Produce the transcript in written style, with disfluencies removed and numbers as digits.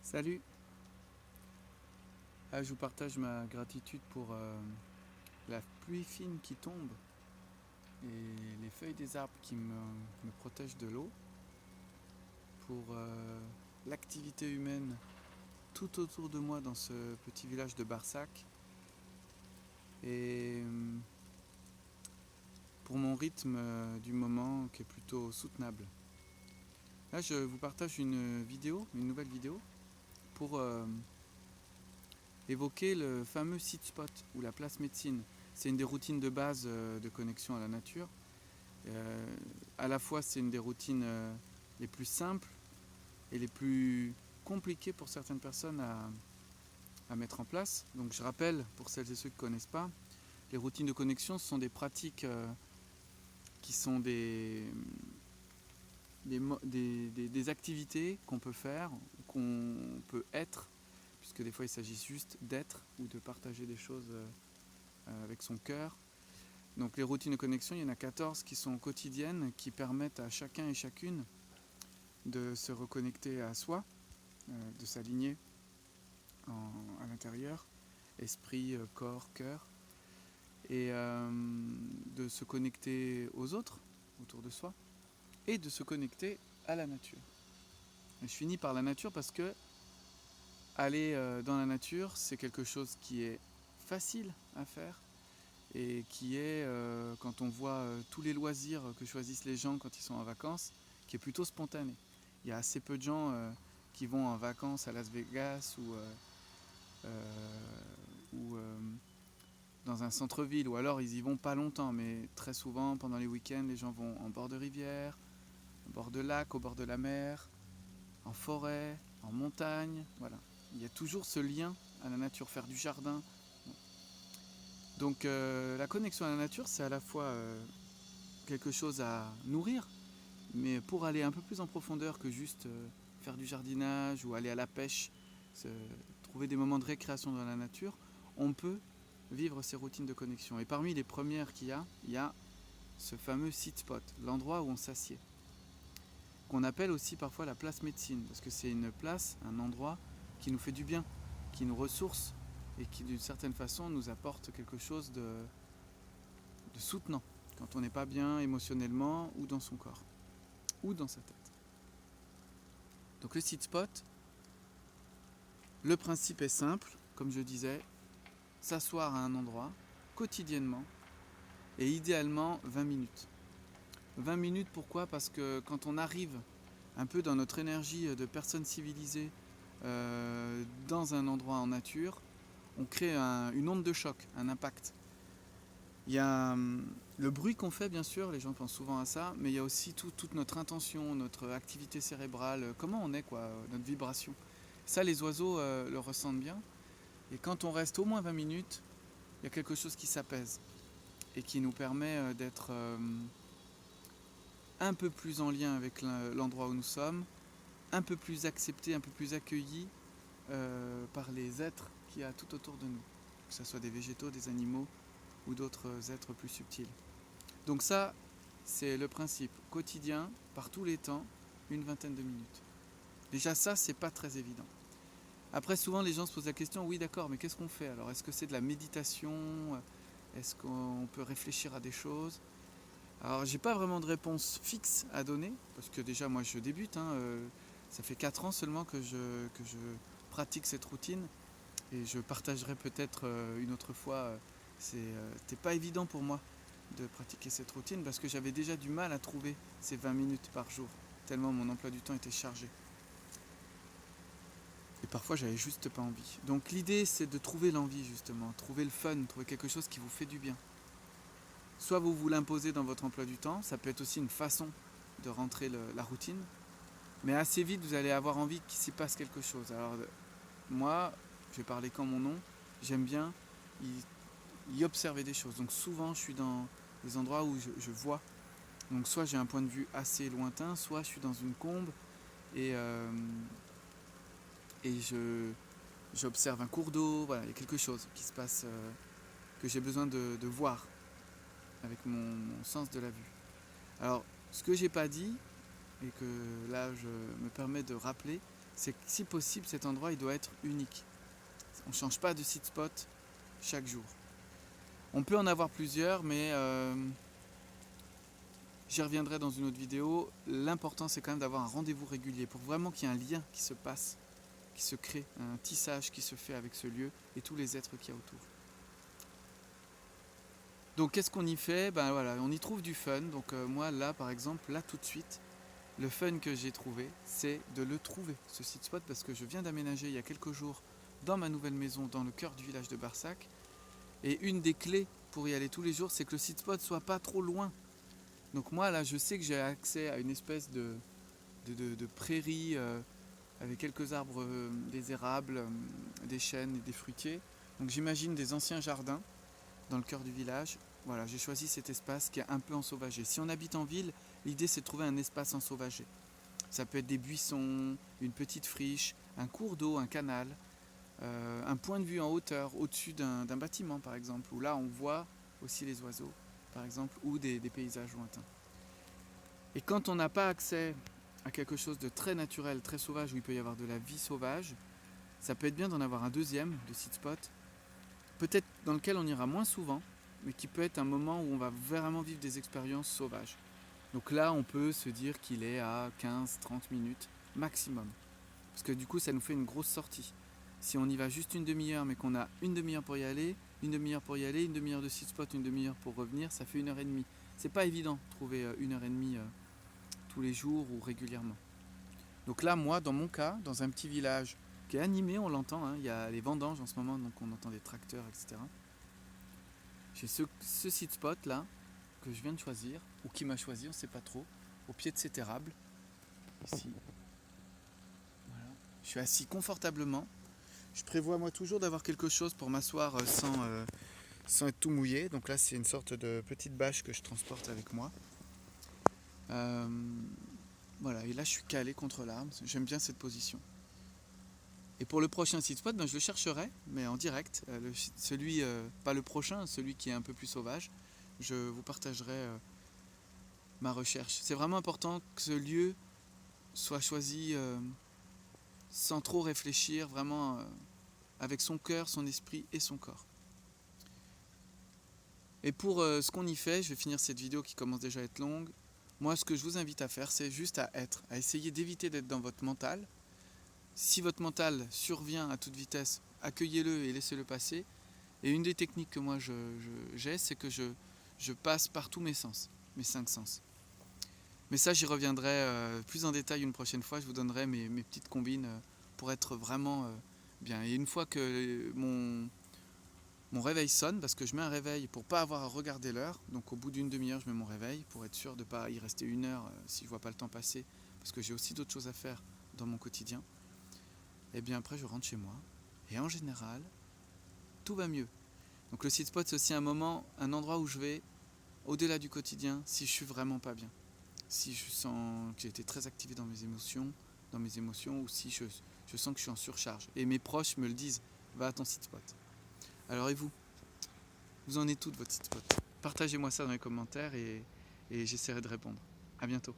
Salut. Je vous partage ma gratitude pour la pluie fine qui tombe et les feuilles des arbres qui me protègent de l'eau, pour l'activité humaine tout autour de moi dans ce petit village de Barsac et pour mon rythme du moment qui est plutôt soutenable. Là, je vous partage une nouvelle vidéo pour évoquer le fameux site spot ou la place médecine. C'est une des routines de base de connexion à la nature. À la fois, c'est une des routines les plus simples et les plus compliquées pour certaines personnes à mettre en place. Donc je rappelle, pour celles et ceux qui ne connaissent pas, les routines de connexion, ce sont des pratiques qui sont des activités qu'on peut faire, qu'on peut être, puisque des fois il s'agit juste d'être ou de partager des choses avec son cœur. Donc les routines de connexion, il y en a 14 qui sont quotidiennes, qui permettent à chacun et chacune de se reconnecter à soi, de s'aligner à l'intérieur, esprit, corps, cœur, et de se connecter aux autres autour de soi, et de se connecter à la nature. Et je finis par la nature parce que aller dans la nature, c'est quelque chose qui est facile à faire et qui est, quand on voit tous les loisirs que choisissent les gens quand ils sont en vacances, qui est plutôt spontané. Il y a assez peu de gens qui vont en vacances à Las Vegas ou dans un centre-ville, ou alors ils y vont pas longtemps, mais très souvent pendant les week-ends, les gens vont en bord de rivière, au bord de lac, au bord de la mer, en forêt, en montagne, voilà. Il y a toujours ce lien à la nature, faire du jardin. Donc la connexion à la nature, c'est à la fois quelque chose à nourrir, mais pour aller un peu plus en profondeur que juste faire du jardinage ou aller à la pêche, trouver des moments de récréation dans la nature, on peut vivre ces routines de connexion. Et parmi les premières qu'il y a ce fameux site spot, l'endroit où on s'assied, qu'on appelle aussi parfois la place médecine, parce que c'est une place, un endroit qui nous fait du bien, qui nous ressource et qui d'une certaine façon nous apporte quelque chose de soutenant quand on n'est pas bien émotionnellement ou dans son corps ou dans sa tête. Donc le site spot, le principe est simple, comme je disais, s'asseoir à un endroit quotidiennement et idéalement 20 minutes. 20 minutes, pourquoi ? Parce que quand on arrive un peu dans notre énergie de personne civilisée dans un endroit en nature, on crée une onde de choc, un impact. Il y a le bruit qu'on fait, bien sûr, les gens pensent souvent à ça, mais il y a aussi toute notre intention, notre activité cérébrale, comment on est, quoi, notre vibration. Ça, les oiseaux le ressentent bien. Et quand on reste au moins 20 minutes, il y a quelque chose qui s'apaise et qui nous permet d'être un peu plus en lien avec l'endroit où nous sommes, un peu plus acceptés, un peu plus accueillis par les êtres qu'il y a tout autour de nous, que ce soit des végétaux, des animaux ou d'autres êtres plus subtils. Donc ça, c'est le principe quotidien, par tous les temps, une vingtaine de minutes. Déjà ça, c'est pas très évident. Après, souvent les gens se posent la question, oui d'accord, mais qu'est-ce qu'on fait alors ? Est-ce que c'est de la méditation ? Est-ce qu'on peut réfléchir à des choses ? Alors j'ai pas vraiment de réponse fixe à donner, parce que déjà moi je débute, ça fait 4 ans seulement que je pratique cette routine, et je partagerai peut-être une autre fois, c'était pas évident pour moi de pratiquer cette routine, parce que j'avais déjà du mal à trouver ces 20 minutes par jour, tellement mon emploi du temps était chargé. Et parfois j'avais juste pas envie. Donc l'idée c'est de trouver l'envie justement, trouver le fun, trouver quelque chose qui vous fait du bien. Soit vous l'imposez dans votre emploi du temps, ça peut être aussi une façon de rentrer la routine, mais assez vite vous allez avoir envie qu'il s'y passe quelque chose. Alors moi, je vais parler qu'en mon nom, j'aime bien y observer des choses. Donc souvent je suis dans des endroits où je vois. Donc soit j'ai un point de vue assez lointain, soit je suis dans une combe et j'observe un cours d'eau. Voilà, il y a quelque chose qui se passe que j'ai besoin de voir avec mon sens de la vue. Alors, ce que j'ai pas dit, et que là je me permets de rappeler, c'est que si possible, cet endroit il doit être unique. On ne change pas de site spot chaque jour. On peut en avoir plusieurs, mais j'y reviendrai dans une autre vidéo. L'important, c'est quand même d'avoir un rendez-vous régulier pour vraiment qu'il y ait un lien qui se passe, qui se crée, un tissage qui se fait avec ce lieu et tous les êtres qu'il y a autour. Donc qu'est-ce qu'on y fait? Ben voilà, on y trouve du fun. Donc moi là par exemple, là tout de suite, le fun que j'ai trouvé, c'est de le trouver, ce site spot, parce que je viens d'aménager il y a quelques jours dans ma nouvelle maison, dans le cœur du village de Barsac. Et une des clés pour y aller tous les jours, c'est que le site spot soit pas trop loin. Donc moi là, je sais que j'ai accès à une espèce de prairie avec quelques arbres, des érables, des chênes et des fruitiers. Donc j'imagine des anciens jardins dans le cœur du village. Voilà, j'ai choisi cet espace qui est un peu ensauvagé. Si on habite en ville, l'idée c'est de trouver un espace ensauvagé. Ça peut être des buissons, une petite friche, un cours d'eau, un canal, un point de vue en hauteur, au-dessus d'un bâtiment par exemple, où là on voit aussi les oiseaux par exemple, ou des paysages lointains. Et quand on n'a pas accès à quelque chose de très naturel, très sauvage, où il peut y avoir de la vie sauvage, ça peut être bien d'en avoir un deuxième de site spot, peut-être dans lequel on ira moins souvent, mais qui peut être un moment où on va vraiment vivre des expériences sauvages. Donc là, on peut se dire qu'il est à 15-30 minutes maximum. Parce que du coup, ça nous fait une grosse sortie. Si on y va juste une demi-heure, mais qu'on a une demi-heure pour y aller, une demi-heure pour y aller, une demi-heure de site spot, une demi-heure pour revenir, ça fait 1h30. C'est pas évident de trouver 1h30 tous les jours ou régulièrement. Donc là, moi, dans mon cas, dans un petit village qui est animé, on l'entend, hein, il y a les vendanges en ce moment, donc on entend des tracteurs, etc. J'ai ce site spot là, que je viens de choisir, ou qui m'a choisi, on ne sait pas trop, au pied de cet érable, ici. Voilà. Je suis assis confortablement. Je prévois moi toujours d'avoir quelque chose pour m'asseoir sans être tout mouillé. Donc là, c'est une sorte de petite bâche que je transporte avec moi. Voilà, et là, je suis calé contre l'arbre. J'aime bien cette position. Et pour le prochain site spot, ben, je le chercherai, mais en direct. Pas le prochain, celui qui est un peu plus sauvage. Je vous partagerai ma recherche. C'est vraiment important que ce lieu soit choisi sans trop réfléchir, vraiment avec son cœur, son esprit et son corps. Et pour ce qu'on y fait, je vais finir cette vidéo qui commence déjà à être longue. Moi, ce que je vous invite à faire, c'est juste à essayer d'éviter d'être dans votre mental. Si votre mental survient à toute vitesse, accueillez-le et laissez-le passer. Et une des techniques que moi j'ai, c'est que je passe par tous mes sens, mes 5 sens. Mais ça, j'y reviendrai plus en détail une prochaine fois. Je vous donnerai mes petites combines pour être vraiment bien. Et une fois que mon réveil sonne, parce que je mets un réveil pour ne pas avoir à regarder l'heure, donc au bout d'une demi-heure, je mets mon réveil pour être sûr de ne pas y rester 1 heure si je ne vois pas le temps passer, parce que j'ai aussi d'autres choses à faire dans mon quotidien. Et bien après, je rentre chez moi. Et en général, tout va mieux. Donc le site spot, c'est aussi un endroit où je vais au-delà du quotidien si je suis vraiment pas bien. Si je sens que j'ai été très activé dans mes émotions, ou si je sens que je suis en surcharge. Et mes proches me le disent, va à ton site spot. Alors et vous? Vous en êtes tout de votre site spot? Partagez-moi ça dans les commentaires et j'essaierai de répondre. À bientôt.